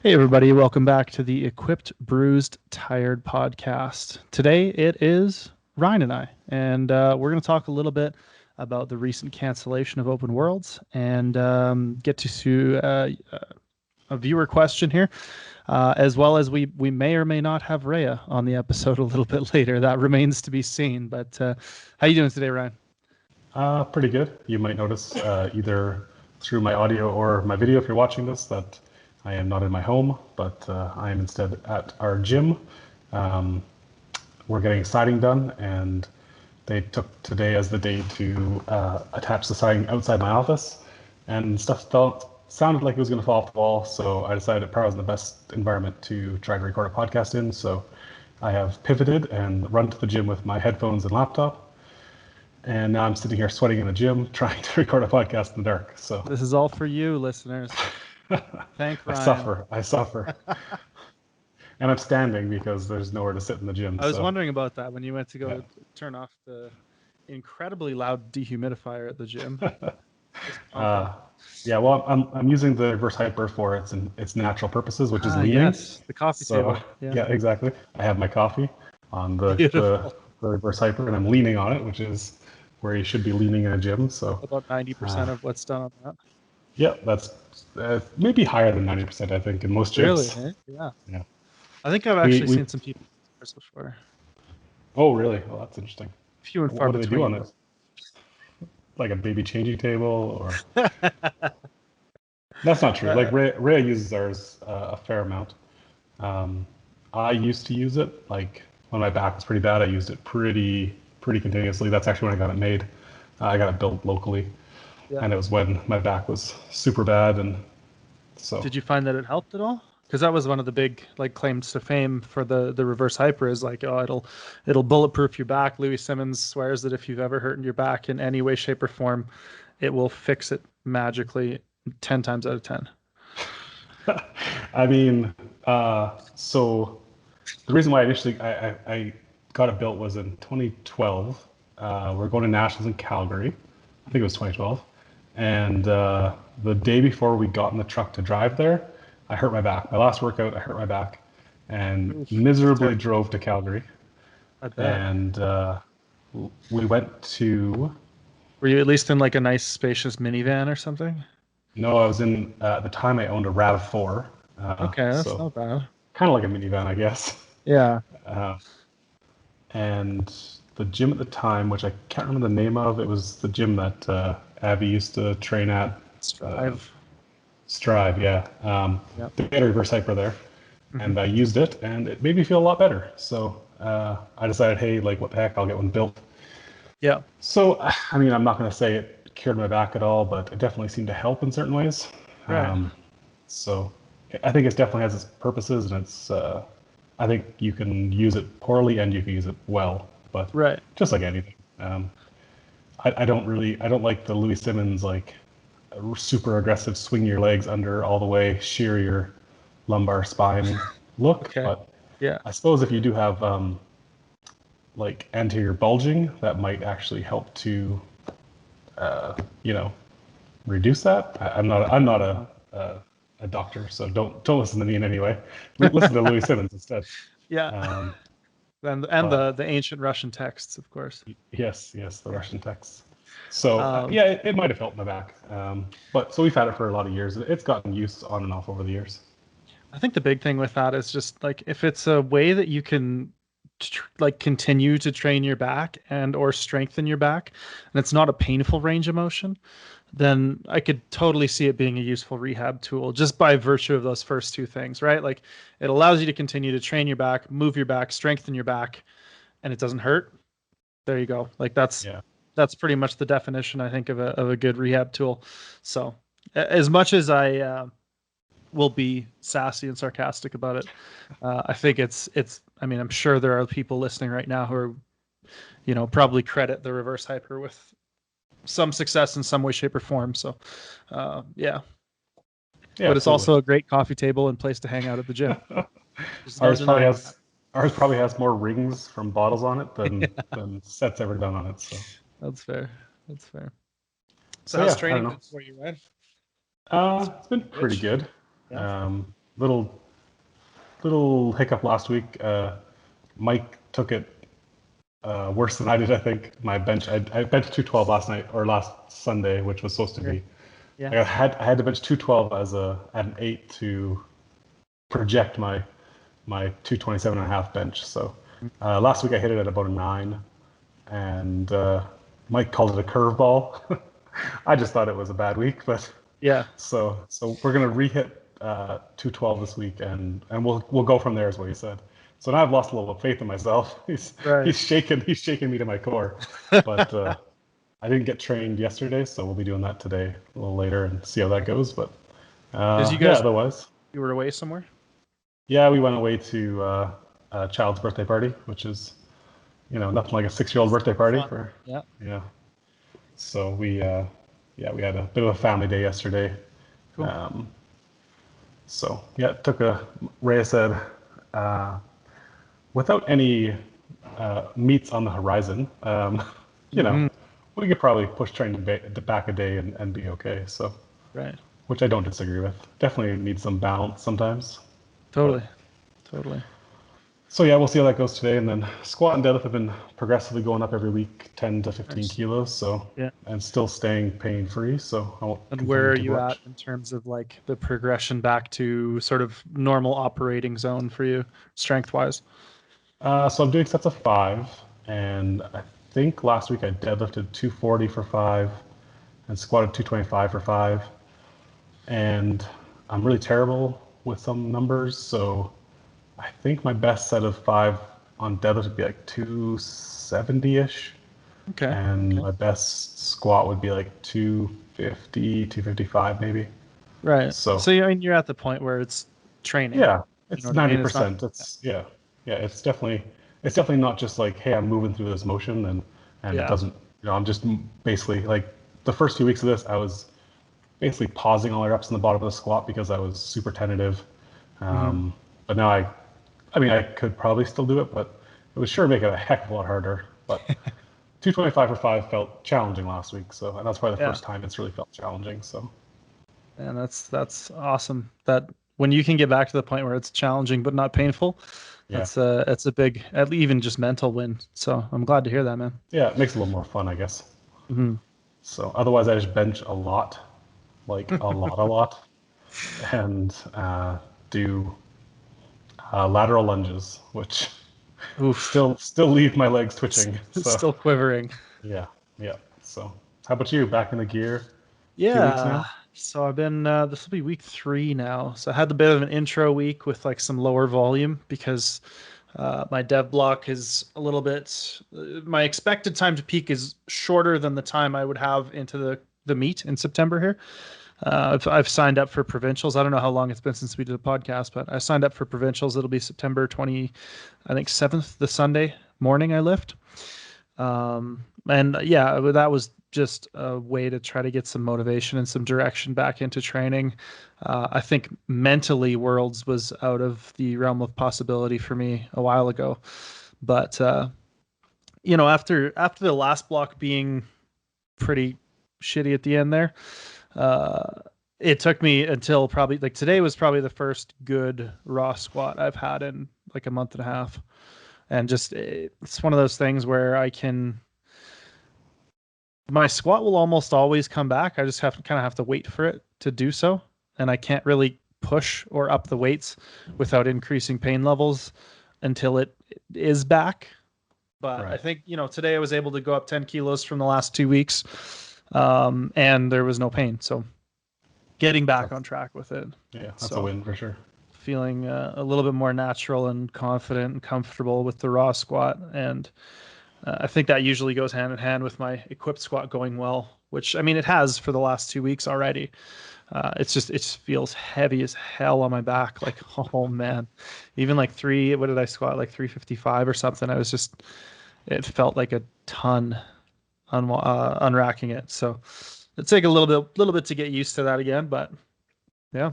Hey, everybody, welcome back to the Equipped, Bruised, Tired podcast. Today it is Ryan and I, and we're going to talk a little bit about the recent cancellation of Open Worlds and get to a viewer question here, as well as we may or may not have Rhea on the episode a little bit later. That remains to be seen. But how you doing today, Ryan? Pretty good. You might notice either through my audio or my video if you're watching this that I am not in my home, but I am instead at our gym. Um, we're getting siding done, and they took today as the day to attach the siding outside my office, and sounded like it was going to fall off the wall. So I decided it probably wasn't the best environment to try to record a podcast in. So I have pivoted and run to the gym with my headphones and laptop. And now I'm sitting here sweating in the gym trying to record a podcast in the dark. So This is all for you, listeners. Thank I Ryan. suffer. And I'm standing because there's nowhere to sit in the gym. I was So wondering about that when you went to yeah. go turn off the incredibly loud dehumidifier at the gym. Just pumping. Yeah, well, I'm using the reverse hyper for its natural purposes, which is Ah, leaning. yes, the coffee So table. Yeah, yeah, exactly. I have my coffee on the beautiful. reverse hyper, and I'm leaning on it, which is where you should be leaning in a gym. So About 90% of what's done on that. yeah, that's maybe higher than 90%, I think, in most Really? gyms. Eh? Yeah. Yeah. I think I've We actually we seen some people before. Oh, really? Well, that's interesting. Few and far What do they do between, on but it? Like a baby changing table, or that's not true. Like uh, Ray uses ours a fair amount. Um, I used to use it like when my back was pretty bad. I used it pretty continuously. That's actually when I got it made. I got it built locally, yeah. and it was when my back was super bad, and so Did you find that it helped at all? Because that was one of the big like claims to fame for the reverse hyper is like, oh, it'll bulletproof your back. Louis Simmons swears that if you've ever hurt your back in any way, shape, or form, it will fix it magically 10 times out of 10. I mean, so the reason why I got it built was in 2012. We're going to nationals in Calgary. I think it was 2012. And the day before we got in the truck to drive there, I hurt my back. My last workout, I hurt my back, and Oof, that's miserably terrible. drove to Calgary. I bet. And we went to. Were you at least in like a nice spacious minivan or something? No, I was in at the time I owned a Rav4, Okay, that's so not bad. kind of like a minivan, I guess. Yeah. Uh, and the gym at the time, which I can't remember the name of, it was the gym that Abby used to train at. Uh, Strive. Strive, yeah. Yep. They had a reverse hyper there, Hmm. and I used it, and it made me feel a lot better. So I decided, hey, like, what the heck, I'll get one built. Yeah. So, I mean, I'm not going to say it cured my back at all, but it definitely seemed to help in certain ways. Right. So I think it definitely has its purposes, and I think you can use it poorly and you can use it well, but Right. just like anything. I don't like the Louis Simmons, like, super aggressive, swing your legs under all the way, shear your lumbar spine look, Okay. but Yeah. I suppose if you do have like anterior bulging, that might actually help to, uh, you know, reduce that. I'm not a doctor, so don't listen to me in any way. Listen to Louis Simmons instead. Yeah. Um, And but the ancient Russian texts, of course. yes, the Yeah. Russian texts. So Um, yeah, it might have helped my back. But so we've had it for a lot of years. It's gotten used on and off over the years. I think the big thing with that is just like if it's a way that you can like continue to train your back and or strengthen your back, and it's not a painful range of motion, then I could totally see it being a useful rehab tool just by virtue of those first two things, right? Like it allows you to continue to train your back, move your back, strengthen your back, and it doesn't hurt. There you go. Like Yeah. that's pretty much the definition I think of a good rehab tool. So as much as I will be sassy and sarcastic about it, I think it's. I mean, I'm sure there are people listening right now who are, probably credit the reverse hyper with some success in some way, shape, or form. So, yeah. Yeah, But it's absolutely. also a great coffee table and place to hang out at the gym. There's no Ours probably denying that. has ours probably has more rings from bottles on it than sets ever done on it. So That's fair. That's fair. So so how's yeah, I don't training know. been for you, Ryan? It's been pretty Rich? good. Yeah. little little hiccup last week. Mike took it worse than I did. I think my bench. I benched 212 last night or last Sunday, which was supposed to Okay. be. Yeah. I had to bench 212 as at an 8 to project my 227.5 bench. So last week I hit it at about a 9, and Mike called it a curveball. I just thought it was a bad week, but Yeah. so we're gonna re-hit 212 this week, and we'll go from there, is what he said. So now I've lost a little faith in myself. Right. He's shaking me to my core, but I didn't get trained yesterday, so we'll be doing that today a little later and see how that goes. But Did you yeah, guys otherwise, you were away somewhere? yeah, we went away to a child's birthday party, which is nothing like a 6-year-old birthday party Fun. for Yeah. yeah. So we had a bit of a family day yesterday. Cool. Um, so yeah, Rhea said, uh, without any meets on the horizon, you know, Hmm. we could probably push training back a day and be okay. So, Right. which I don't disagree with. Definitely need some balance sometimes. But Totally. Totally. so yeah, we'll see how that goes today. And then squat and deadlift have been progressively going up every week, 10 to 15 Nice. kilos. So, Yeah. and still staying pain free. So I will And where continue are to you at watch. in terms of like the progression back to sort of normal operating zone for you, strength wise? So I'm doing sets of 5, and I think last week I deadlifted 240 for 5 and squatted 225 for 5. And I'm really terrible with some numbers, so I think my best set of 5 on deadlift would be like 270-ish, Okay. and Okay. my best squat would be like 250, 255 maybe. Right. So So I mean, you're at the point where it's training. yeah, You know it's what I mean? It's not. 90%. Yeah, it's definitely not just like, hey, I'm moving through this motion and it Yeah. doesn't, I'm just basically like the first 2 weeks of this, I was basically pausing all my reps in the bottom of the squat because I was super tentative. Hmm. But now I mean, I could probably still do it, but it would sure make it a heck of a lot harder. But 225 for 5 felt challenging last week, so and that's probably the Yeah. first time it's really felt challenging. So And that's awesome. That when you can get back to the point where it's challenging but not painful, yeah, that's a big, even just mental win. So I'm glad to hear that, man. yeah, it makes it a little more fun, I guess. Hmm. So otherwise, I just bench a lot, like a lot, and do lateral lunges, which Oof. still leave my legs twitching. So Still quivering. yeah, yeah. So how about you? Back in the gear? 2 weeks Yeah. now? So I've been this will be week 3 now. So I had a bit of an intro week with like some lower volume because my dev block is a little bit my expected time to peak is shorter than the time I would have into the meet in September here. I've signed up for provincials. I don't know how long it's been since we did a podcast, but I signed up for provincials. It'll be September 20, I think 7th, the Sunday morning I lift. And yeah, that was just a way to try to get some motivation and some direction back into training. I think mentally, Worlds was out of the realm of possibility for me a while ago, but after the last block being pretty shitty at the end there, uh, it took me until probably like today was probably the first good raw squat I've had in like a month and a half, and just it's one of those things where my squat will almost always come back. I just have to kind of have to wait for it to do so. And I can't really push or up the weights without increasing pain levels until it is back. But I Right. think, today I was able to go up 10 kilos from the last 2 weeks, and there was no pain. So getting back on That's track with it. yeah, that's a So win for sure. feeling a little bit more natural and confident and comfortable with the raw squat. And I think that usually goes hand in hand with my equipped squat going well, which I mean it has for the last 2 weeks already. It just feels heavy as hell on my back. Like oh man, even like what did I squat like 355 or something? It felt like a ton unracking it. So it'd take a little bit to get used to that again, but yeah,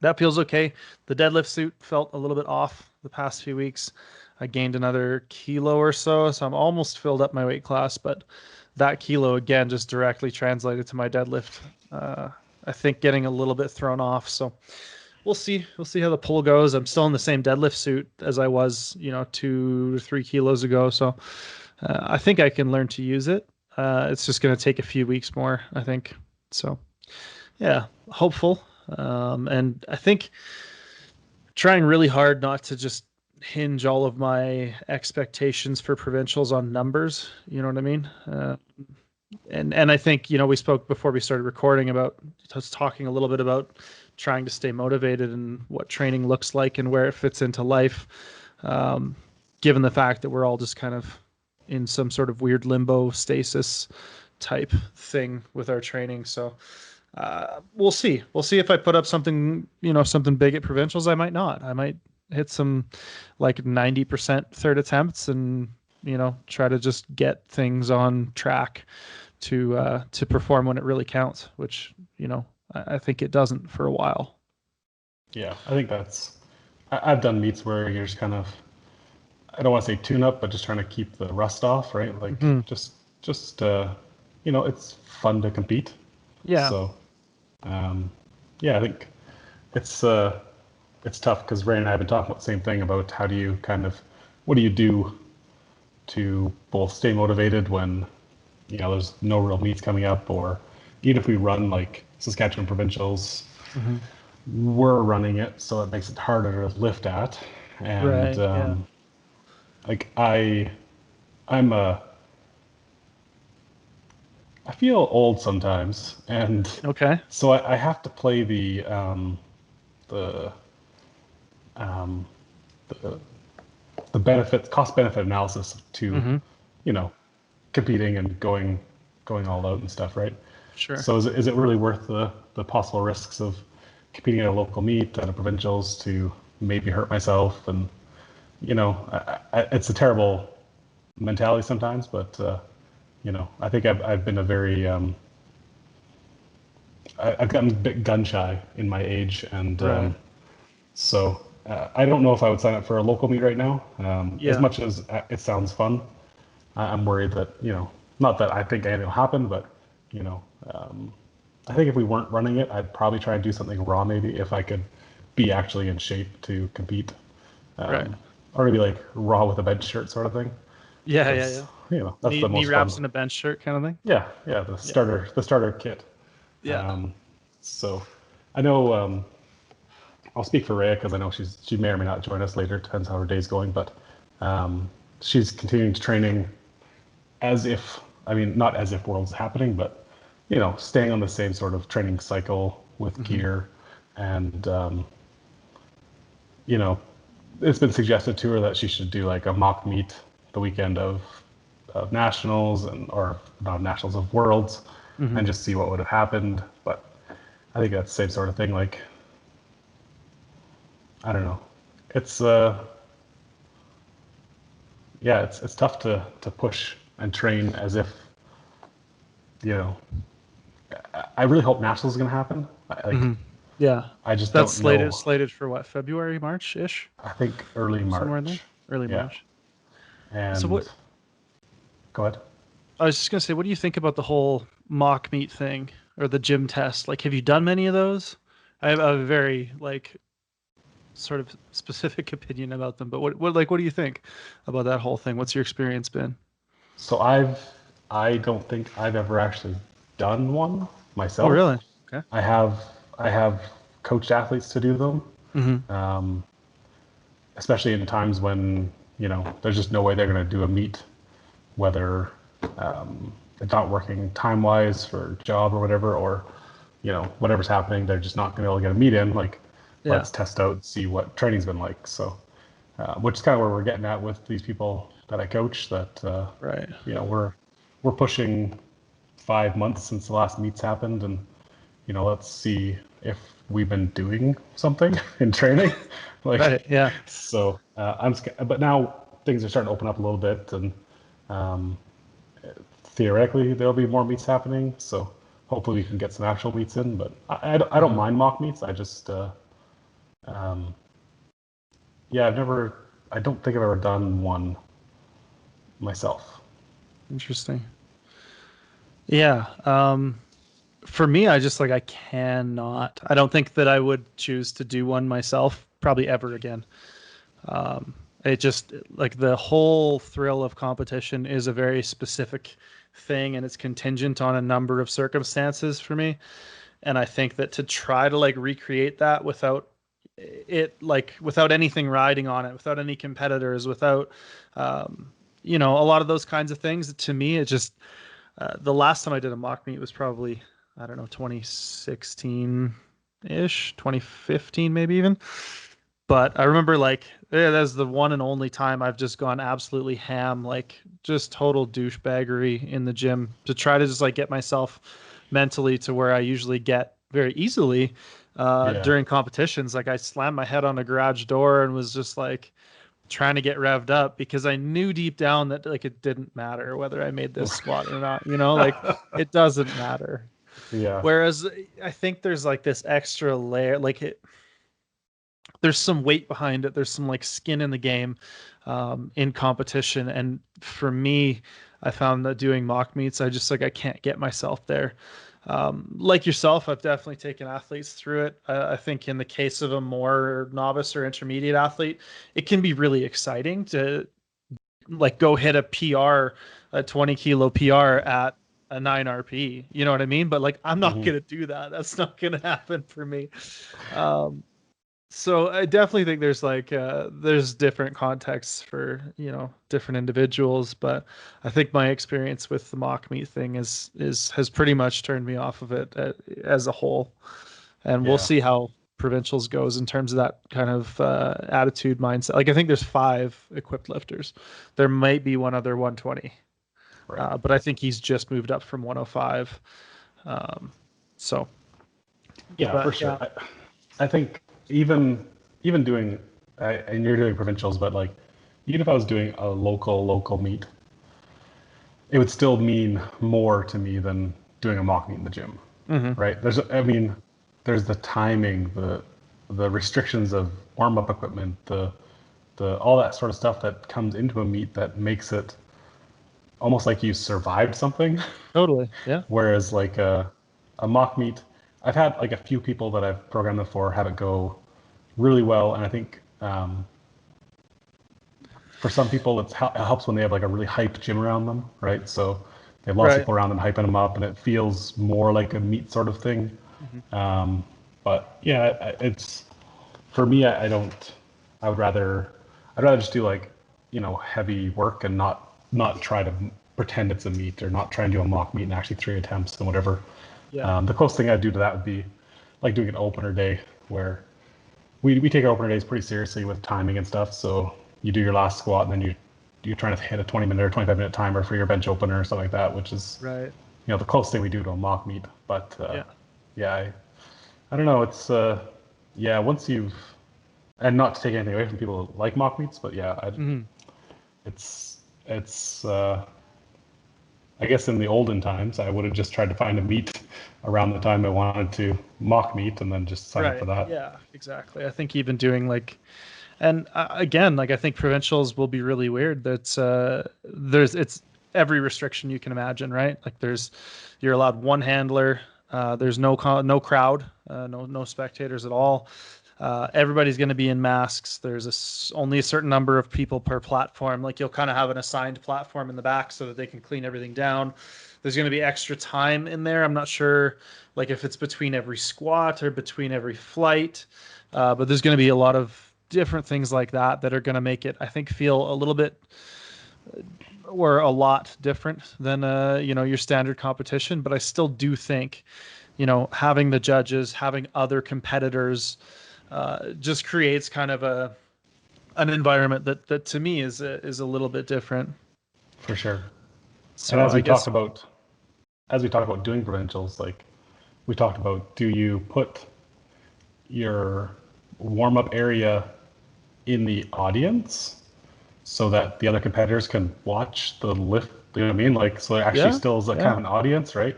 that feels okay. The deadlift suit felt a little bit off the past few weeks. I gained another kilo or so I'm almost filled up my weight class, but that kilo again just directly translated to my deadlift. I think getting a little bit thrown off. So we'll see. We'll see how the pull goes. I'm still in the same deadlift suit as I was, 2 to 3 kilos ago. So I think I can learn to use it. It's just going to take a few weeks more, I think. So yeah, hopeful. And I think trying really hard not to just hinge all of my expectations for provincials on numbers. You know what I mean? And I think we spoke before we started recording about us talking a little bit about trying to stay motivated and what training looks like and where it fits into life, um, given the fact that we're all just kind of in some sort of weird limbo stasis type thing with our training. So we'll see. We'll see if I put up something, something big at provincials. I might not. I might hit some like 90% third attempts and try to just get things on track to perform when it really counts, which I think it doesn't for a while. Yeah, I think I've done meets where you're just kind of, I don't want to say tune up, but just trying to keep the rust off, right? Like Hmm. just it's fun to compete. Yeah. So yeah, I think it's uh, it's tough because Ray and I have been talking about the same thing about how do you kind of, what do you do to both stay motivated when there's no real meets coming up, or even if we run like Saskatchewan Provincials, Hmm. we're running it, so it makes it harder to lift at. And Right. Yeah. like I'm a I feel old sometimes, and Okay. so I have to play the um, the the benefit cost benefit analysis to Hmm. you know competing and going all out and stuff, right? Sure. So is it really worth the possible risks of competing at a local meet at a provincials to maybe hurt myself? And it's a terrible mentality sometimes, but I think I've been a very I've gotten a bit gun shy in my age, and Right. so I don't know if I would sign up for a local meet right now. As Yeah. much as it sounds fun, I'm worried that not that I think anything will happen, but you know, um, I think if we weren't running it, I'd probably try and do something raw, maybe if I could be actually in shape to compete, Right. or maybe like raw with a bench shirt sort of thing, Yeah. Yeah. because Yeah. that's the Knee most fun. wraps and a bench shirt kind of thing. Yeah, yeah, Yeah. the starter kit. Yeah. Um, so I know I'll speak for Rhea because I know she may or may not join us later. Depends how her day's going, but um, she's continuing to training as if, I mean, not as if Worlds happening, but staying on the same sort of training cycle with Hmm. gear, and you know, it's been suggested to her that she should do like a mock meet the weekend of nationals and or not nationals of Worlds, Hmm. and just see what would have happened. But I think that's the same sort of thing. Like I don't know, it's yeah, it's tough to push and train as if you know. I really hope nationals is going to happen. Hmm. Yeah. I just That's don't slated know. slated for what, February, March ish, I think early somewhere in there, March. early Yeah, March. So and what go ahead. I was just gonna say, what do you think about the whole mock meet thing or the gym test? Like, have you done many of those? I have a very like sort of specific opinion about them, but what do you think about that whole thing? What's your experience been? So I don't think I've ever actually done one Oh, myself. really? Okay. I have I have coached athletes to do them, Hmm. um, especially in times when there's just no way they're going to do a meet, whether it's not working time wise for job or whatever, or whatever's happening, they're just not going to be able to get a meet in. Like, Yeah. let's test out and see what training's been like. So, which is kind of where we're getting at with these people that I coach. That Right. we're pushing 5 months since the last meets happened, and let's see if we've been doing something in training. Right. Like, Yeah. so but now things are starting to open up a little bit, and um, theoretically there'll be more meets happening. So hopefully we can get some actual meets in. But I don't Uh-huh. mind mock meets. I just um, yeah, I don't think I've ever done one myself. Interesting. Yeah. For me, I just like I cannot. I don't think that I would choose to do one myself, probably ever again. Um, it just like the whole thrill of competition is a very specific thing, and it's contingent on a number of circumstances for me. And I think that to try to like recreate that without it, like without anything riding on it, without any competitors, without, um, a lot of those kinds of things, to me, it just the last time I did a mock meet was probably, I don't know, 2016 ish, 2015 maybe even. But I remember like that's the one and only time I've just gone absolutely ham, like just total douchebaggery in the gym to try to just like get myself mentally to where I usually get very easily Yeah. during competitions. Like I slammed my head on a garage door and was just like trying to get revved up because I knew deep down that like it didn't matter whether I made this squat or not, like it doesn't matter. Yeah. Whereas I think there's like this extra layer, like there's some weight behind it. There's some like skin in the game in competition. And for me, I found that doing mock meets, I just like I can't get myself there. Like yourself, I've definitely taken athletes through it. I think in the case of a more novice or intermediate athlete, it can be really exciting to like go hit a PR, a 20 kilo PR at a 9 RP. You know what I mean? But like I'm not Hmm. gonna do that. That's not gonna happen for me. Um, so I definitely think there's like there's different contexts for different individuals, but I think my experience with the mock meet thing is has pretty much turned me off of it as a whole, and we'll Yeah. see how provincials goes in terms of that kind of attitude mindset. Like I think there's 5 equipped lifters, there might be one other 120, Right. but I think he's just moved up from 105. Um, so, Yeah, for but sure. yeah, I think even doing, and you're doing provincials, but like even if I was doing a local meet, it would still mean more to me than doing a mock meet in the gym, hmm right? I mean, there's the timing, the restrictions of warm up equipment, the all that sort of stuff that comes into a meet that makes it almost like you survived something. totally, yeah, Whereas like a mock meet, I've had like a few people that I've programmed before have it go really well, and I think for some people it helps when they have like a really hyped gym around them, right? So they have lots of right. people around them hyping them up, and it feels more like a meet sort of thing. Mhm. But yeah, it's for me. I don't. I would rather. I'd rather just do like heavy work and not try to pretend it's a meet or not try and do a mock meet and actually 3 attempts and whatever. Yeah. The closest thing I'd do to that would be like doing an opener day where we take our opener days pretty seriously with timing and stuff. So you do your last squat and then you're trying to hit a 20-minute or 25-minute timer for your bench opener or something like that, which is Right. the closest thing we do to a mock meet. But Yeah. yeah, I don't know. It's yeah, once you've and not to take anything away from people who like mock meets, but yeah, hmm it's I guess in the olden times I would have just tried to find a meet around the time I wanted to mock meet and then just sign up for Right. that. Yeah, exactly. I think even doing like, and again, like I think provincials will be really weird. That's it's every restriction you can imagine, right? Like you're allowed one handler. There's no crowd, no spectators at all. Everybody's going to be in masks. There's only a certain number of people per platform. Like you'll kind of have an assigned platform in the back so that they can clean everything down. There's going to be extra time in there. I'm not sure, like if it's between every squat or between every flight, but there's going to be a lot of different things like that that are going to make it, I think, feel a little bit or a lot different than your standard competition. But I still do think having the judges, having other competitors, just creates kind of an environment that to me is a little bit different. For sure. And So I guess as we talk about doing provincials, like we talked about, do you put your warm up area in the audience so that the other competitors can watch the lift? You know what I mean? Like, so there actually yeah, still is a kind yeah. of an audience, right?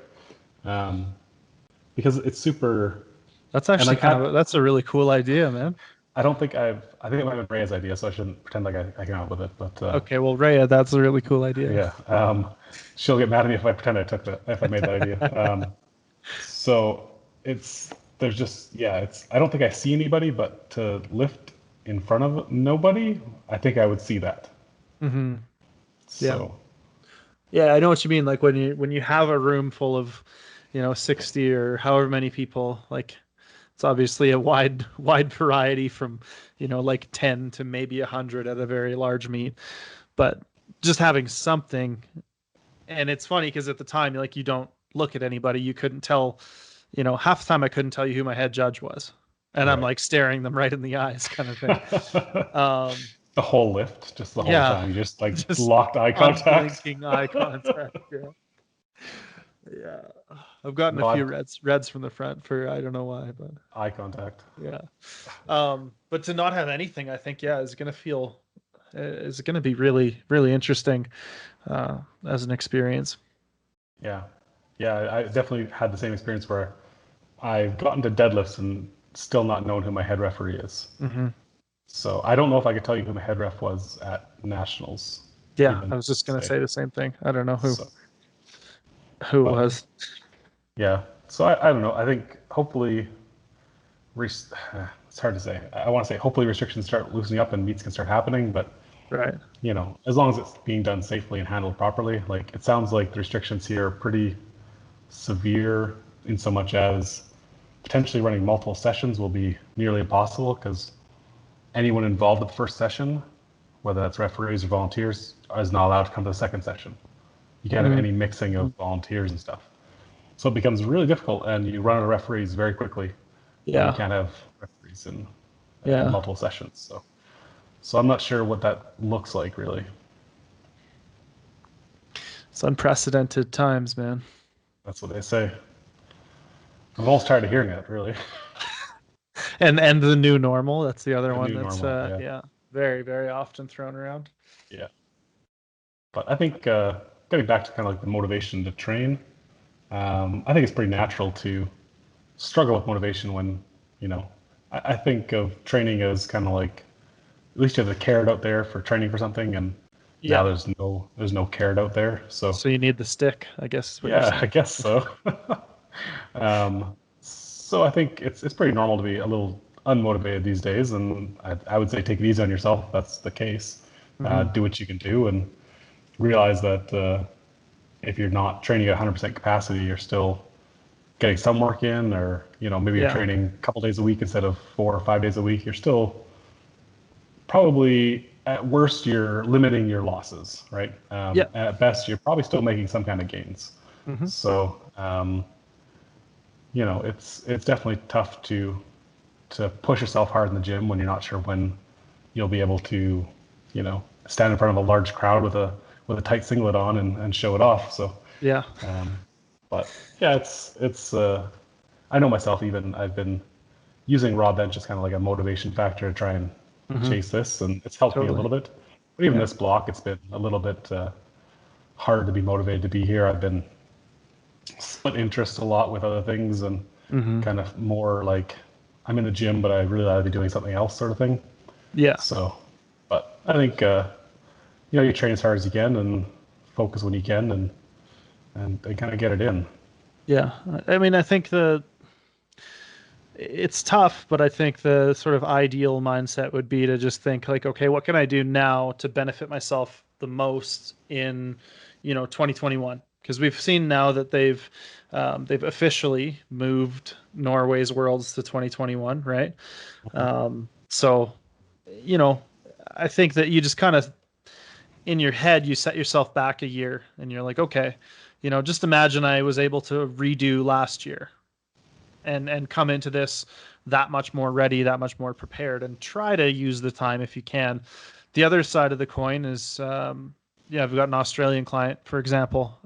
Um, because it's super, That's and actually like kind of that's a really cool idea, man. I think it might have been Ray's idea, so I shouldn't pretend like I came up with it. But Okay, well, Rhea, that's a really cool idea. yeah, she'll get mad at me if I pretend I took that, if I made that idea. So there's just, yeah, I don't think I see anybody, but to lift in front of nobody, I think I would see that. Mm-hmm. Yeah. So, Yeah, I know what you mean. Like when you have a room full of, 60 or however many people, like it's obviously a wide variety from, like 10 to maybe 100 at a very large meet. But just having something, and it's funny because at the time, like you don't look at anybody, you couldn't tell, half the time I couldn't tell you who my head judge was, and I'm right. like staring them right in the eyes, kind of thing. Um, The whole lift, just the whole yeah, time, you just like just locked eye contact. unblinking eye contact. Yeah. Yeah, I've gotten a No, few I've reds from the front for I don't know why, but eye contact. yeah. But to not have anything, I think, yeah, is gonna be really really interesting as an experience. Yeah. Yeah, I definitely had the same experience where I've gotten to deadlifts and still not known who my head referee is. Hmm. So I don't know if I could tell you who my head ref was at nationals, Yeah, I even was just gonna say. say the same thing. I don't know So, who it but was. yeah. So I don't know. I think hopefully, it's hard to say. I want to say hopefully restrictions start loosening up and meets can start happening, but Right. as long as it's being done safely and handled properly, like it sounds like the restrictions here are pretty severe in so much as potentially running multiple sessions will be nearly impossible because anyone involved with the first session, whether that's referees or volunteers, is not allowed to come to the second session. You can't have Mm. any mixing of volunteers and stuff. So it becomes really difficult, and you run out of referees very quickly when you Yeah. can't have referees in Yeah. multiple sessions. So I'm not sure what that looks like really. It's unprecedented times, man. That's what they say. I'm almost tired of hearing it, really. And the new normal, that's the other The one new that's normal, yeah, yeah, very very often thrown around. yeah. But I think getting back to kind of like the motivation to train, I think it's pretty natural to struggle with motivation when, you know, I think of training as kind of like at least you have the carrot out there for training for something, and now Yeah. there's no carrot out there. So So you need the stick, I guess is what you're yeah, I saying. guess so. So I think it's pretty normal to be a little unmotivated these days, and I would say take it easy on yourself if that's the case. Hmm. Do what you can do, and realize that if you're not training at 100% capacity, you're still getting some work in, or maybe you're Yeah. training a couple days a week instead of 4 or 5 days a week. You're still probably at worst you're limiting your losses, right? Yeah. At best, you're probably still making some kind of gains. Hmm. So it's definitely tough to push yourself hard in the gym when you're not sure when you'll be able to, stand in front of a large crowd with a tight singlet on and show it off. So, Yeah. um, but yeah, it's I know myself even I've been using raw bench as kind of like a motivation factor to try and Hmm. chase this, and it's helped me a Totally. little bit. But even Yeah. this block, it's been a little bit hard to be motivated to be here. I've been split interest a lot with other things and Hmm. kind of more like I'm in the gym, but I really ought to be doing something else, sort of thing. Yeah. So, but I think you train as hard as you can and focus when you can, and kind of get it in. Yeah. I mean, I think it's tough, but I think the sort of ideal mindset would be to just think like, okay, what can I do now to benefit myself the most in, 2021? Because we've seen now that they've officially moved Norway's Worlds to 2021, right? So, you know, I think that you just kind of in your head you set yourself back a year, and you're like, okay, just imagine I was able to redo last year and come into this that much more ready, that much more prepared, and try to use the time if you can. The other side of the coin is, yeah, I've got an Australian client, for example,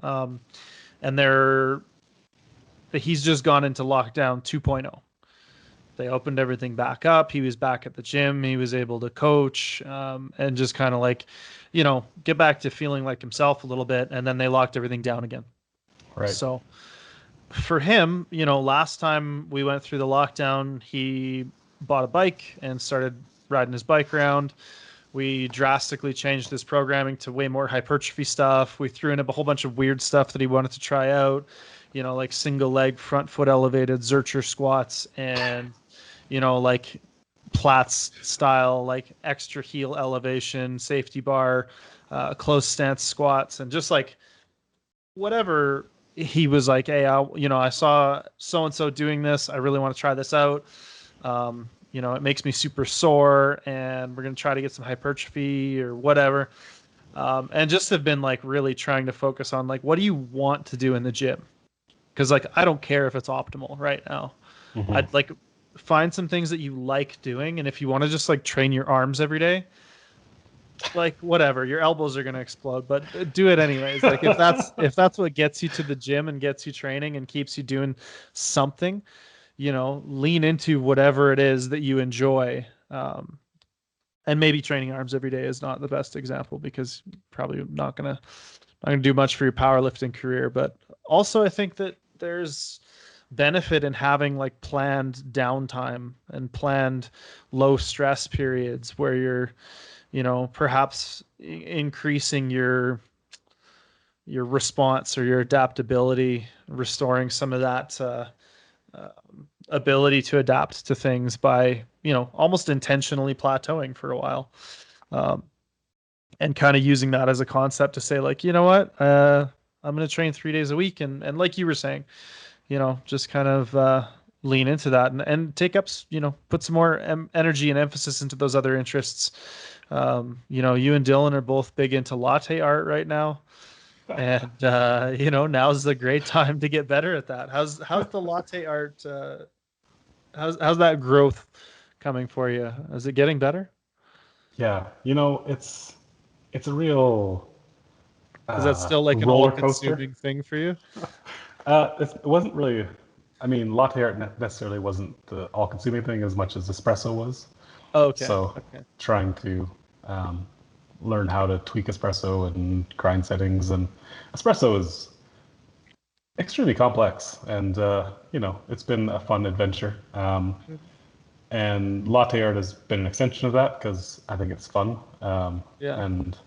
and he's just gone into lockdown 2.0. They opened everything back up. He was back at the gym. He was able to coach and just kind of like, get back to feeling like himself a little bit. And then they locked everything down again. Right. So for him, last time we went through the lockdown, he bought a bike and started riding his bike around. We drastically changed his programming to way more hypertrophy stuff. We threw in a whole bunch of weird stuff that he wanted to try out. like single leg front foot elevated Zercher squats and, like Platz style, like extra heel elevation, safety bar, close stance squats, and just like whatever he was like, hey, I saw so and so doing this. I really want to try this out. It makes me super sore, and we're gonna try to get some hypertrophy or whatever. And just have been like really trying to focus on like what do you want to do in the gym? Because like I don't care if it's optimal right now. Hmm. I'd like find some things that you like doing, and if you want to just like train your arms every day, like whatever, your elbows are going to explode, but do it anyways. Like if that's what gets you to the gym and gets you training and keeps you doing something, lean into whatever it is that you enjoy. And maybe training arms every day is not the best example because probably not gonna do much for your powerlifting career. But also, I think that there's benefit in having like planned downtime and planned low stress periods where you're, perhaps increasing your response or your adaptability, restoring some of that uh, ability to adapt to things by, almost intentionally plateauing for a while. Um, and kind of using that as a concept to say like, you know what, I'm going to train 3 days a week. And like you were saying, just kind of lean into that and take up, put some more energy and emphasis into those other interests. You and Dylan are both big into latte art right now. And now's the great time to get better at that. How's the latte art? How's that growth coming for you? Is it getting better? Yeah, it's a real Is that still like an roller coaster. all-consuming thing for you? It wasn't really. I mean, latte art necessarily wasn't the all-consuming thing as much as espresso was. Okay. So, Okay. trying to um, learn how to tweak espresso and grind settings, and espresso is extremely complex, and it's been a fun adventure. And latte art has been an extension of that because I think it's fun. Yeah. And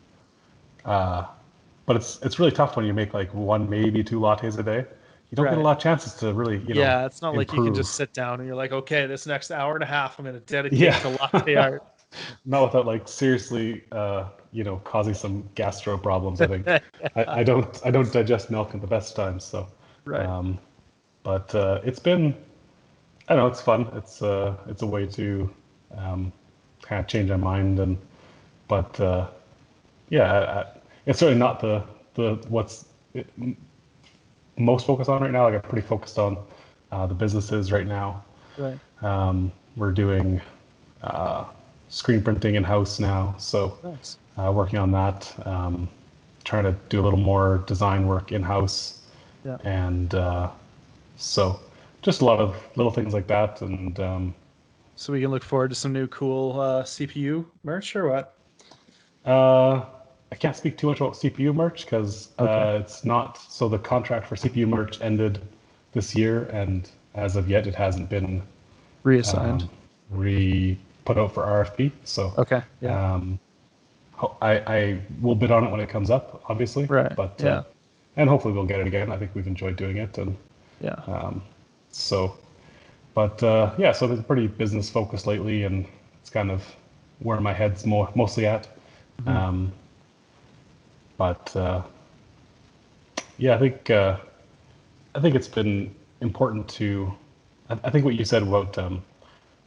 but it's really tough when you make like one, maybe two lattes a day. You don't get a Right. lot of chances to really, Yeah, it's not like you can improve. just sit down and you're like, okay, this next hour and a half I'm going to dedicate Yeah, to latte art. not without like seriously, causing some gastro problems. I think I don't digest milk at the best times. So, Right. um, but it's been, I don't know, it's fun. It's a way to kind of change my mind, and but yeah, it's certainly not the what's most focused on right now. Like I'm pretty focused on the businesses right now. Right. We're doing uh, screen printing in house now, so Nice. working on that. Trying to do a little more design work in house, Yeah. and so just a lot of little things like that. And So we can look forward to some new cool CPU merch or what? uh, I can't speak too much about CPU merch because Okay. it's not. So the contract for CPU merch ended this year, and as of yet, it hasn't been Reassigned. um, re put out for RFP. So Okay. Yeah. um, I will bid on it when it comes up, obviously, Right. but Yeah. and hopefully we'll get it again. I think we've enjoyed doing it, and Yeah. so. But yeah, so it's pretty business focused lately, and it's kind of where my head's mostly at. Hmm. Um, but yeah, I think it's been important to. I think what you said about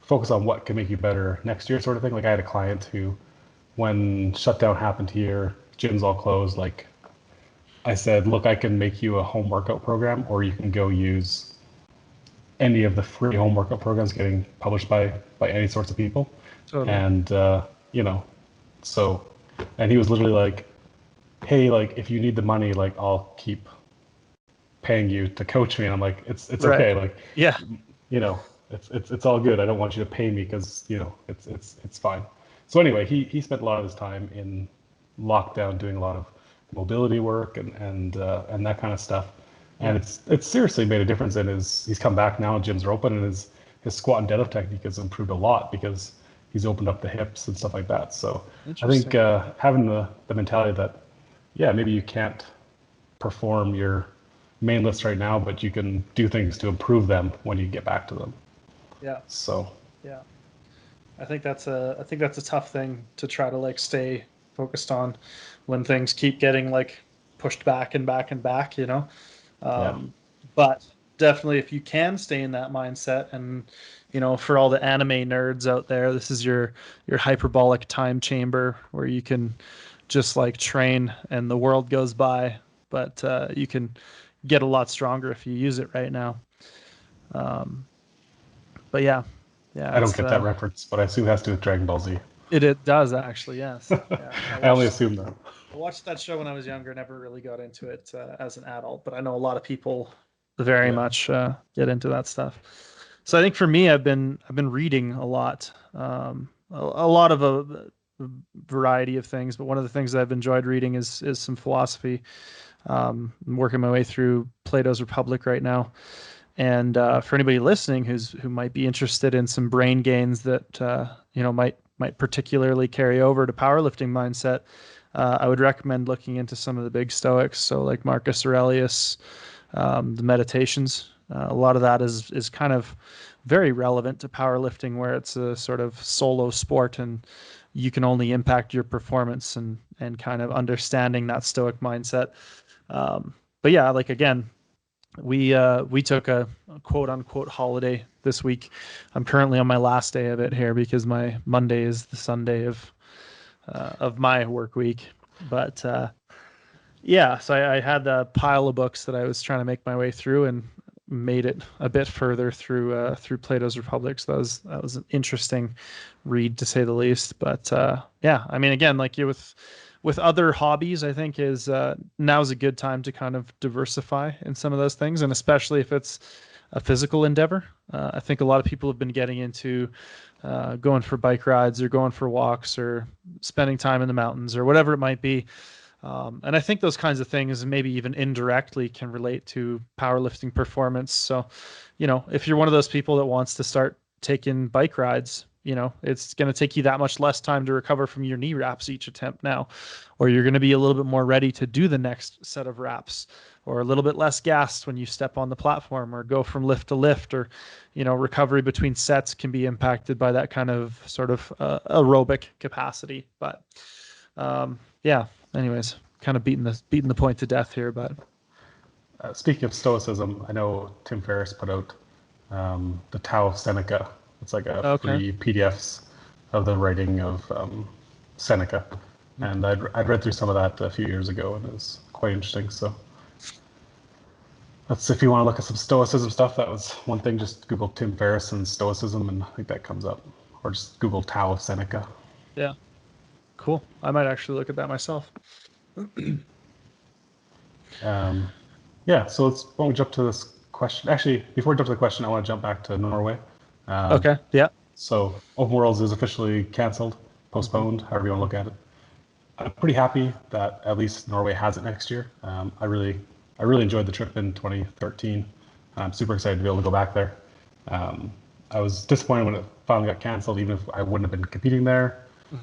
focus on what can make you better next year, sort of thing. Like I had a client who, when shutdown happened here, gyms all closed. Like I said, look, I can make you a home workout program, or you can go use any of the free home workout programs getting published by any sorts of people, Totally. and you know, so, and he was literally like, hey, like if you need the money, like I'll keep paying you to coach me, and I'm like, it's Right. okay, like Yeah. you know, it's all good. I don't want you to pay me because it's fine. So anyway, he spent a lot of his time in lockdown doing a lot of mobility work and that kind of stuff, and Yeah. it's seriously made a difference in his. He's come back now, gyms are open, and his squat and deadlift technique has improved a lot because he's opened up the hips and stuff like that. So I think Interesting. having the mentality that yeah, maybe you can't perform your main list right now, but you can do things to improve them when you get back to them. Yeah. So Yeah. I think that's a tough thing to try to like stay focused on when things keep getting like pushed back and back and back, you know. yeah, Um, but definitely, if you can stay in that mindset, and you know, for all the anime nerds out there, this is your hyperbolic time chamber where you can just like train and the world goes by, but you can get a lot stronger if you use it right now. Um, but yeah, yeah, I don't it's get that reference, but I assume it has to do with Dragon Ball Z. it does actually, yes, yeah. I only assume that. I watched that show when I was younger. Never really got into it as an adult, but I know a lot of people very Yeah, much get into that stuff. So I think for me, I've been reading a lot, a lot of a variety of things. But one of the things that I've enjoyed reading is some philosophy. I'm working my way through Plato's Republic right now, and for anybody listening who might be interested in some brain gains that you know might particularly carry over to powerlifting mindset, I would recommend looking into some of the big Stoics. So like Marcus Aurelius, the Meditations. A lot of that is kind of very relevant to powerlifting, where it's a sort of solo sport and you can only impact your performance, and kind of understanding that Stoic mindset. But yeah, like again, we took a quote unquote holiday this week. I'm currently on my last day of it here because my Monday is the Sunday of my work week. But yeah, so I had a pile of books that I was trying to make my way through, and made it a bit further through Plato's Republic. So that was an interesting read to say the least. But yeah, I mean, again, like you with other hobbies, I think is now's a good time to kind of diversify in some of those things, and especially if it's a physical endeavor. I think a lot of people have been getting into going for bike rides or going for walks or spending time in the mountains or whatever it might be. And I think those kinds of things maybe even indirectly can relate to powerlifting performance. So, you know, if you're one of those people that wants to start taking bike rides, you know, it's going to take you that much less time to recover from your knee wraps each attempt now, or you're going to be a little bit more ready to do the next set of wraps, or a little bit less gassed when you step on the platform or go from lift to lift, or, you know, recovery between sets can be impacted by that kind of sort of aerobic capacity. But yeah, anyways, kind of beating the point to death here, but speaking of Stoicism, I know Tim Ferriss put out the Tao of Seneca. It's like a okay. free PDFs of the writing of Seneca, and I'd read through some of that a few years ago, and it was quite interesting. So that's if you want to look at some Stoicism stuff. That was one thing. Just Google Tim Ferriss and Stoicism, and I think that comes up, or just Google Tao of Seneca. Yeah, cool. I might actually look at that myself. Um, yeah, so let's why don't we jump to this question? Actually, before we jump to the question, I want to jump back to Norway. Um, Okay. Yeah. so Open Worlds is officially cancelled, Mhm. postponed, however you want to look at it. I'm pretty happy that at least Norway has it next year. I really enjoyed the trip in 2013. I'm super excited to be able to go back there. Um, I was disappointed when it finally got canceled, even if I wouldn't have been competing there, Mhm.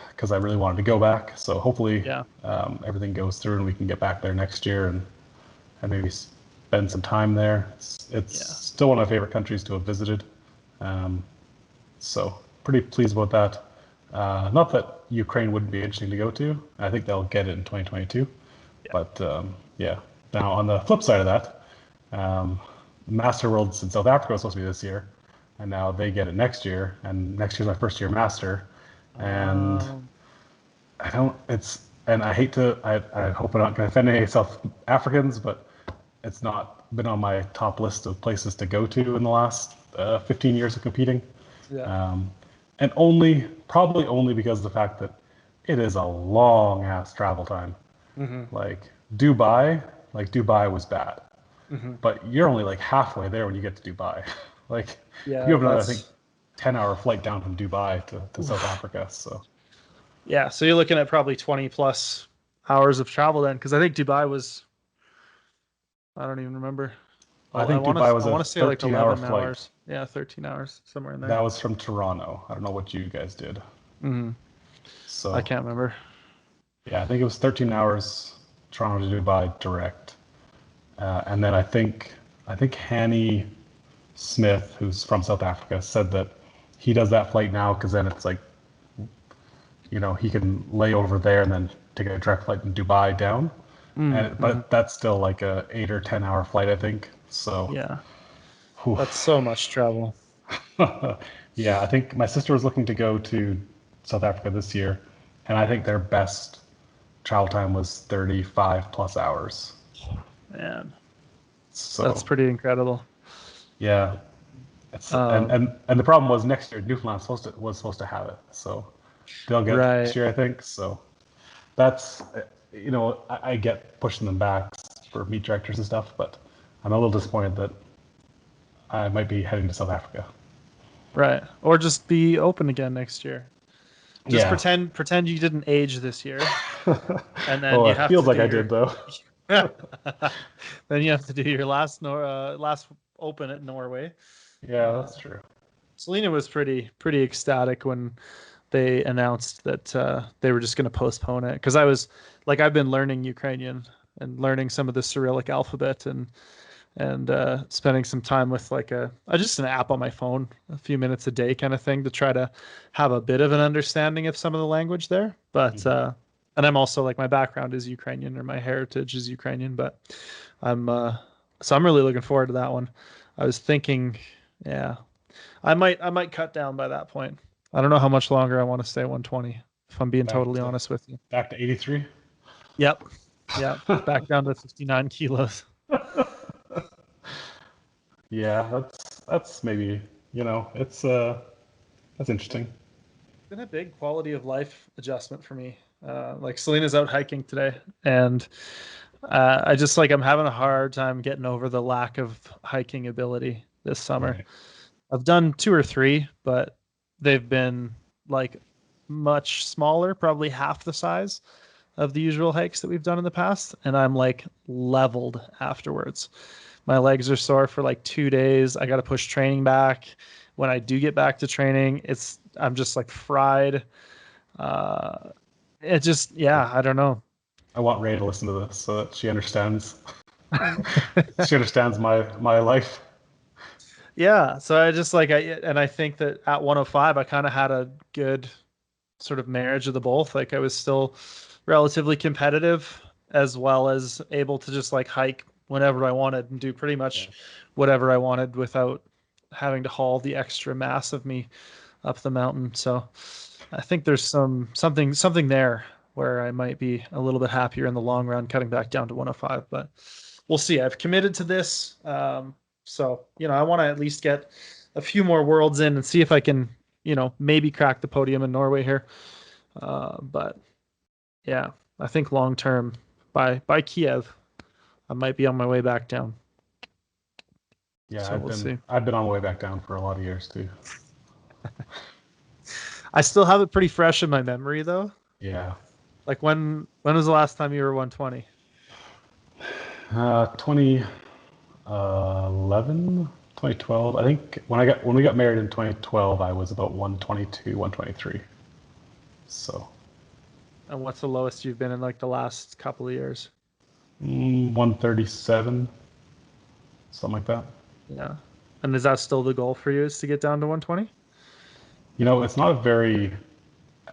because I really wanted to go back. So hopefully Yeah. everything goes through and we can get back there next year and maybe spend some time there. It's Yeah. still one of my favorite countries to have visited. Um, so pretty pleased about that. Not that Ukraine wouldn't be interesting to go to. I think they'll get it in 2022. Yeah. But yeah. Now on the flip side of that, Master Worlds in South Africa was supposed to be this year, and now they get it next year. And next year's my first year Master, and Um, I don't. It's and I hate to. I hope I'm not going to offend any South Africans, but it's not been on my top list of places to go to in the last 15 years of competing. yeah. Um, and probably only because of the fact that it is a long ass travel time. Hmm. Like Dubai, like Dubai was bad, Hmm. but you're only like halfway there when you get to Dubai. Like you Yeah. have another, I think, That's 10-hour flight down from Dubai to South oof. Africa. So Yeah. So you're looking at probably 20 plus hours of travel then, because I think Dubai was, I don't even remember. I Oh, I think want Dubai to was I a want to say like 13-hour 11 flight. hours. Yeah, 13 hours somewhere in there. That was from Toronto. I don't know what you guys did. Hmm. I So can't remember. yeah, I think it was 13 hours Toronto to Dubai direct. And then I think Hanny Smith, who's from South Africa, said that he does that flight now because then it's like, he can lay over there and then take a direct flight in Dubai down. Mm-hmm. But that's still like a 8 or 10 hour flight, I think. So, Yeah, whew. that's so much travel. Yeah, I think my sister was looking to go to South Africa this year, and I think their best travel time was 35 plus hours. Man, that's So, pretty incredible. yeah, it's and Um, and and the problem was next year Newfoundland was supposed to have it, so they'll get it this right. year, I think. So that's I get pushing them back for meet directors and stuff, but I'm a little disappointed that I might be heading to South Africa. Right. Or just be open again next year. Just Yeah. pretend you didn't age this year, and then Oh, you it have feels to like do I your did though. then you have to do your last open at Norway. Yeah, Uh, that's true. Selena was pretty ecstatic when they announced that they were just going to postpone it because I've been learning Ukrainian and learning some of the Cyrillic alphabet and spending some time with like just an app on my phone, a few minutes a day kind of thing to try to have a bit of an understanding of some of the language there. But Hmm. and I'm also like my background is Ukrainian or my heritage is Ukrainian, but I'm so I'm really looking forward to that one. I was thinking, yeah, I might cut down by that point. I don't know how much longer I want to stay 120, if I'm being Back totally to honest with you. back to 83. Yep. Yep. Back down to 59 kilos. Yeah, that's maybe it's that's interesting. Been a big quality of life adjustment for me. Like Selena's out hiking today, and I just like I'm having a hard time getting over the lack of hiking ability this summer. Right. I've done two or three, but they've been like much smaller, probably half the size of the usual hikes that we've done in the past, and I'm like leveled afterwards. My legs are sore for like 2 days. I got to push training back. When I do get back to training, I'm just like fried. Uh, it just yeah, I don't know. I want Ray to listen to this so that she understands. She understands my life. Yeah, so I think that at 105 I kind of had a good sort of marriage of the both. Like I was still relatively competitive as well as able to just like hike whenever I wanted and do pretty Yeah. much whatever I wanted without having to haul the extra mass of me up the mountain. So I think there's something there where I might be a little bit happier in the long run cutting back down to 105, but we'll see. I've committed to this. So, I want to at least get a few more worlds in and see if I can, maybe crack the podium in Norway here. But yeah, I think long term by Kiev, I might be on my way back down. Yeah, So I've we'll been see. I've been on my way back down for a lot of years too. I still have it pretty fresh in my memory though. Yeah. Like when was the last time you were 120? 2011, 2012. I think when we got married in 2012, I was about 122, 123. So, And what's the lowest you've been in like the last couple of years? 137, something like that. Yeah. And is that still the goal for you is to get down to 120? It's not a very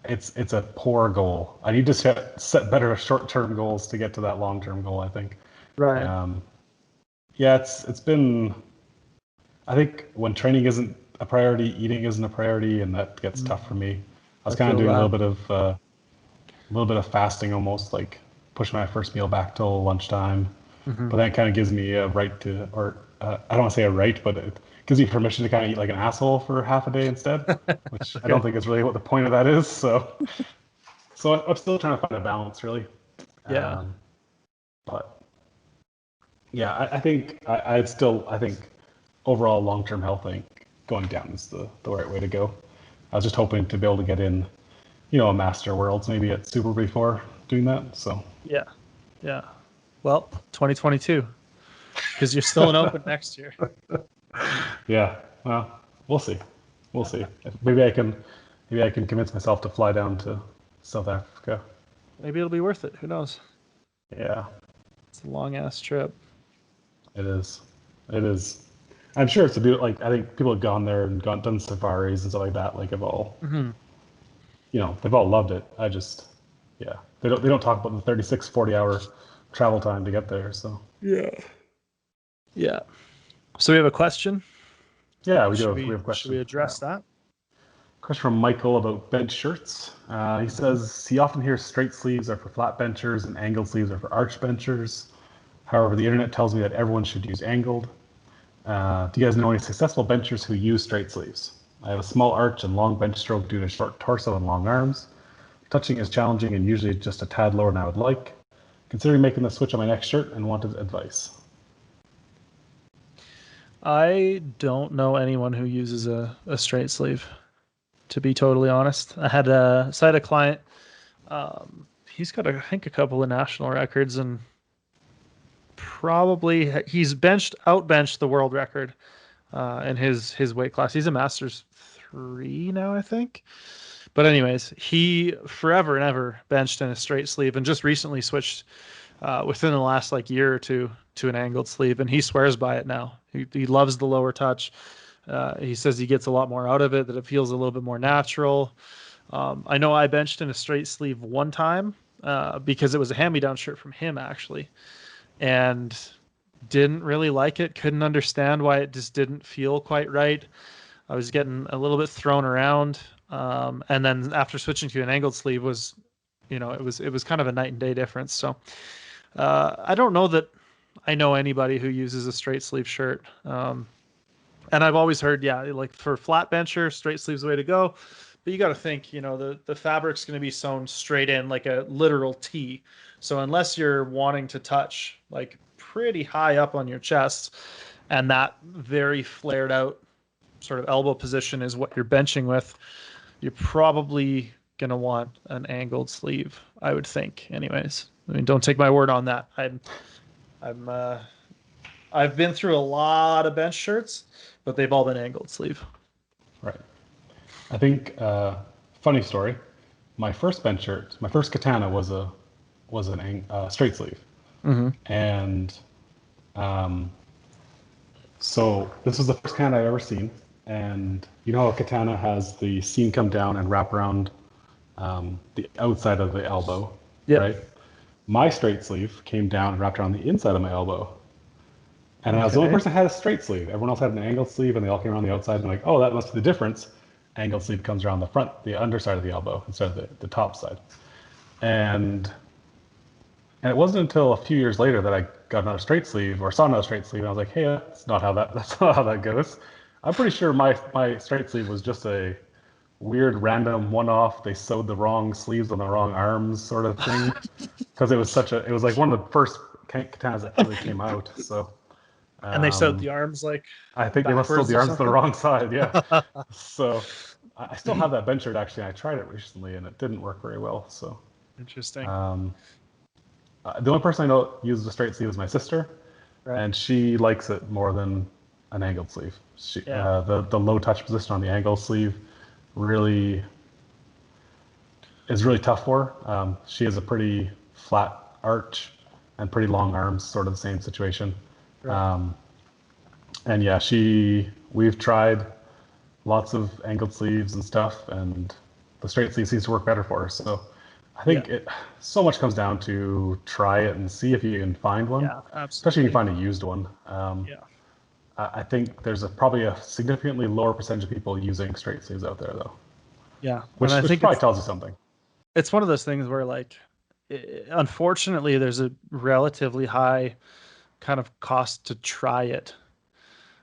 it's a poor goal. I need to set better short-term goals to get to that long-term goal, I think. Right. Um, yeah, it's been I think when training isn't a priority, eating isn't a priority, and that gets tough for Mhm. me. I was I kind of feel doing a that. little bit of fasting almost, like pushing my first meal back till lunchtime. Hmm. But that kind of gives me a right to, or I don't want to say a right, but it gives me permission to kind of eat like an asshole for half a day instead, which I don't Okay. think is really what the point of that is. So I'm still trying to find a balance, really. Yeah. Um, but yeah, I think overall long-term health, I think going down is the right way to go. I was just hoping to be able to get in, a Master Worlds maybe at Super before doing that. So Yeah. Yeah. Well, 2022, because you're still an open next year. yeah, well, we'll see. We'll see. Maybe I can convince myself to fly down to South Africa. Maybe it'll be worth it. Who knows? Yeah. It's a long ass trip. It is. It is. I'm sure it's a bit like I think people have gone there and done safaris and stuff like that. Like have all Hmm. they've all loved it. Yeah, they don't talk about the 36, 40 hour travel time to get there. So Yeah. Yeah. So we have a question. yeah, we do. Should We we have a should we question. address that? Question from Michael about bench shirts. He says he often hears straight sleeves are for flat benchers and angled sleeves are for arch benchers. However, the internet tells me that everyone should use angled. Do you guys know any successful benchers who use straight sleeves? I have a small arch and long bench stroke due to short torso and long arms. Touching is challenging and usually just a tad lower than I would like. Considering making the switch on my next shirt and wanted advice. I don't know anyone who uses a straight sleeve, to be totally honest. I had a client. He's got, I think, a couple of national records, and probably he's outbenched the world record in his weight class. He's a Masters 3 now, I think. But anyways, he forever and ever benched in a straight sleeve, and just recently switched within the last like year or two to an angled sleeve, and he swears by it now. He loves the lower touch. He says he gets a lot more out of it, that it feels a little bit more natural. I know I benched in a straight sleeve one time because it was a hand-me-down shirt from him actually, and didn't really like it. Couldn't understand why it just didn't feel quite right. I was getting a little bit thrown around, and then after switching to an angled sleeve was, it was kind of a night and day difference. So I don't know that I know anybody who uses a straight sleeve shirt. And I've always heard, yeah, like for flat bencher, straight sleeves the way to go. But you got to think, the fabric's going to be sewn straight in like a literal T. So unless you're wanting to touch like pretty high up on your chest, and that very flared out sort of elbow position is what you're benching with, you're probably going to want an angled sleeve, I would think. Anyways, I mean, don't take my word on that. I'm I've been through a lot of bench shirts, but they've all been angled sleeve. Right. I think funny story. My first bench shirt, my first katana was an straight sleeve, Mm-hmm. and um, so this was the first katana I've ever seen. And you know how a katana has the seam come down and wrap around the outside of the elbow, Yep. right? My straight sleeve came down and wrapped around the inside of my elbow. And I was the only Okay. person that had a straight sleeve. Everyone else had an angled sleeve, and they all came around the outside. And like, oh, that must be the difference. Angled sleeve comes around the front, the underside of the elbow instead of the top side. And and it wasn't until a few years later that I got another straight sleeve or saw another straight sleeve, and I was like, hey, that's not how that goes. I'm pretty sure my straight sleeve was just a weird random one-off. They sewed the wrong sleeves on the wrong arms, sort of thing, because it was like one of the first katanas that really came out. So And they sewed um, the arms like I think they must have sew backwards the or arms to the something. wrong side. Yeah. So I still have that bench shirt actually. I tried it recently and it didn't work very well. So Interesting. um, the only person I know uses a straight sleeve is my sister, Right. and she likes it more than an angled sleeve. Yeah. The low touch position on the angled sleeve really is really tough for her. She has a pretty flat arch and pretty long arms, sort of the same situation. Right. Um, and yeah, we've tried lots of angled sleeves and stuff, and the straight sleeve seems to work better for her. So I Yeah. think it so much comes down to try it and see if you can find one, Yeah. especially if you Absolutely. find a used one. Yeah. I think there's probably a significantly lower percentage of people using straight sleeves out there, though, Yeah. And which I which think probably tells you something. it's one of those things where like, unfortunately, there's a relatively high kind of cost to try it.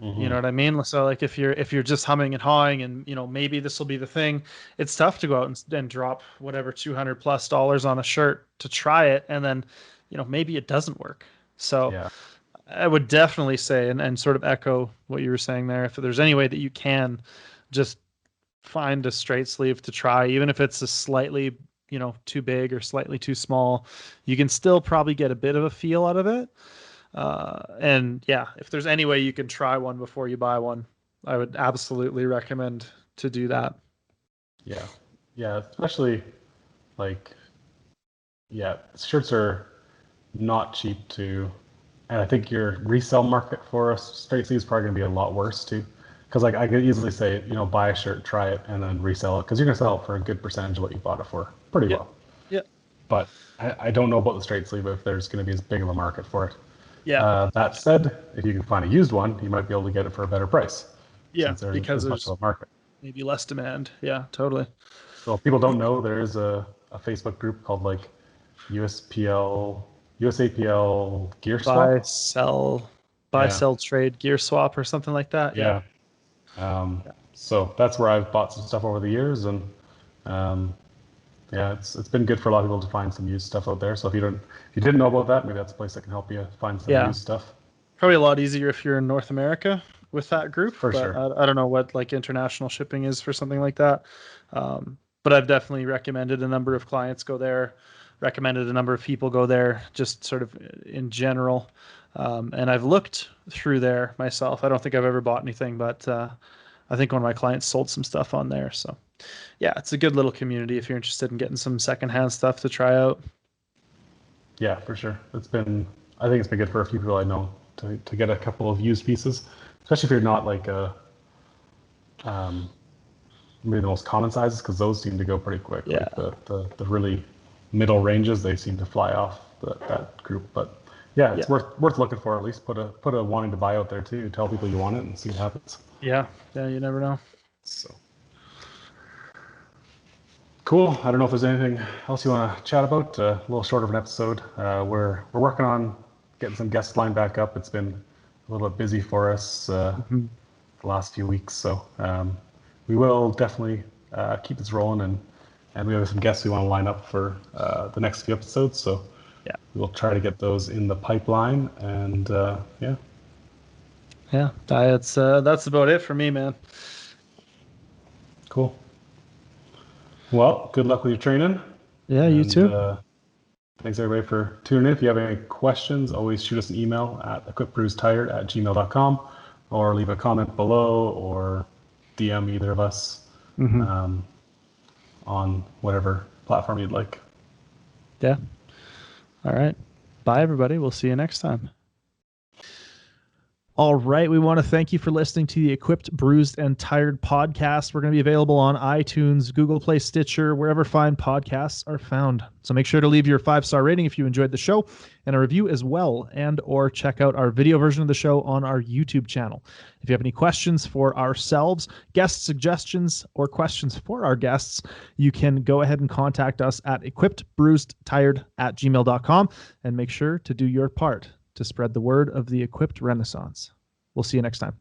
You Hmm. know what I mean? So like if you're just humming and hawing and maybe this will be the thing, it's tough to go out and drop whatever $200+ on a shirt to try it, and then maybe it doesn't work. So Yeah, I would definitely say, and sort of echo what you were saying there, if there's any way that you can just find a straight sleeve to try, even if it's a slightly too big or slightly too small, you can still probably get a bit of a feel out of it. And yeah, if there's any way you can try one before you buy one, I would absolutely recommend to do that. yeah, yeah. Especially like, yeah, shirts are not cheap to. And I think your resale market for a straight sleeve is probably going to be a lot worse too. Because like I could easily say, buy a shirt, try it, and then resell it because you're going to sell it for a good percentage of what you bought it for, pretty Yeah. well. Yeah. But I don't know about the straight sleeve if there's going to be as big of a market for it. Yeah. That said, if you can find a used one, you might be able to get it for a better price Yeah. since there's Because as much there's of a market. maybe less demand. Yeah, totally. So if people don't know, there is a Facebook group called like USPL, USAPL Gear Buy, Swap. sell, buy, Yeah, sell, trade, gear swap or something like that. Yeah. yeah. So that's where I've bought some stuff over the years, and um, yeah, it's been good for a lot of people to find some used stuff out there. So if you didn't know about that, maybe that's a place that can help you find some Yeah. used stuff Probably a lot easier if you're in North America with that group, for but sure. I don't know what like international shipping is for something like that. But I've definitely recommended a number of clients go there, recommended a number of people go there, just sort of in general. And I've looked through there myself. I don't think I've ever bought anything, but I think one of my clients sold some stuff on there. So yeah, it's a good little community if you're interested in getting some secondhand stuff to try out. Yeah, for sure. I think it's been good for a few people I know to get a couple of used pieces, especially if you're not like um, maybe the most common sizes, because those seem to go pretty quick. Yeah. Like the really middle ranges, they seem to fly off that group. But yeah, Yeah. it's worth looking for. At least put a wanting to buy out there too. Tell people you want it and see what happens. Yeah. Yeah. You never know. So cool. I don't know if there's anything else you want to chat about. A little shorter of an episode. We're working on getting some guests lined back up. It's been a little bit busy for us Mhm. the last few weeks, so we will definitely keep this rolling, and we have some guests we want to line up for the next few episodes. So Yeah. we'll try to get those in the pipeline, and yeah, Yeah. That's about it for me, man. cool. Well, good luck with your training, Yeah. You and too. thanks everybody for tuning in. If you have any questions, always shoot us an email at equipbruisetired@gmail.com, or leave a comment below, or DM either of us Hmm. um, on whatever platform you'd like. Yeah. All right. Bye, everybody. We'll see you next time. All right. We want to thank you for listening to the Equipped, Bruised, and Tired podcast. We're going to be available on iTunes, Google Play, Stitcher, wherever fine podcasts are found. So make sure to leave your 5-star rating if you enjoyed the show and a review as well, and or check out our video version of the show on our YouTube channel. If you have any questions for ourselves, guest suggestions, or questions for our guests, you can go ahead and contact us at equippedbruisedtired@gmail.com, and make sure to do your part to spread the word of the Equipped Renaissance. We'll see you next time.